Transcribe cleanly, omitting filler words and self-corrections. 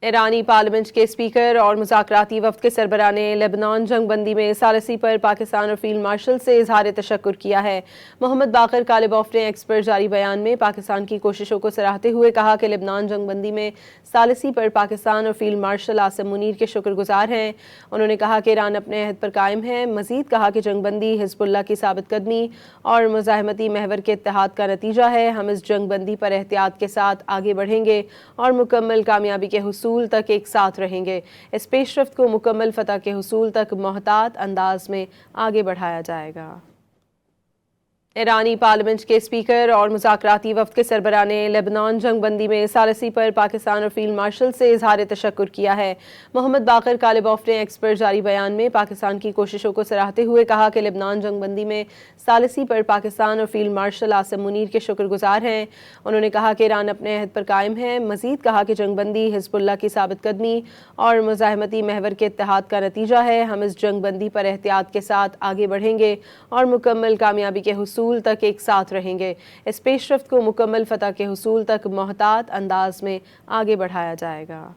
ایرانی پارلیمنٹ کے اسپیکر اور مذاکراتی وفد کے سربراہ نے لبنان جنگ بندی میں ثالثی پر پاکستان اور فیلڈ مارشل سے اظہار تشکر کیا ہے۔ محمد باقر کالباف نے ایکس پر جاری بیان میں پاکستان کی کوششوں کو سراہتے ہوئے کہا کہ لبنان جنگ بندی میں ثالثی پر پاکستان اور فیلڈ مارشل عاصم منیر کے شکر گزار ہیں۔ انہوں نے کہا کہ ایران اپنے عہد پر قائم ہے۔ مزید کہا کہ جنگ بندی حزب اللہ کی ثابت قدمی اور مزاحمتی محور کے اتحاد کا نتیجہ ہے۔ ہم اس جنگ بندی پر احتیاط کے ساتھ آگے بڑھیں گے اور مکمل کامیابی کے حصول تک ایک ساتھ رہیں گے۔ اس پیش رفت کو مکمل فتح کے حصول تک محتاط انداز میں آگے بڑھایا جائے گا۔ ایرانی پارلیمنٹ کے اسپیکر اور مذاکراتی وفد کے سربراہ نے لبنان جنگ بندی میں ثالثی پر پاکستان اور فیلڈ مارشل سے اظہار تشکر کیا ہے۔ محمد باقر کالباف نے ایکس پر جاری بیان میں پاکستان کی کوششوں کو سراہتے ہوئے کہا کہ لبنان جنگ بندی میں ثالثی پر پاکستان اور فیلڈ مارشل عاصم منیر کے شکر گزار ہیں۔ انہوں نے کہا کہ ایران اپنے عہد پر قائم ہے۔ مزید کہا کہ جنگ بندی حزب اللہ کی ثابت قدمی اور مزاحمتی محور کے اتحاد کا نتیجہ ہے۔ ہم اس جنگ بندی پر احتیاط کے ساتھ آگے بڑھیں گے اور مکمل کامیابی کے حصول تک ایک ساتھ رہیں گے۔ اس پیش رفت کو مکمل فتح کے حصول تک محتاط انداز میں آگے بڑھایا جائے گا۔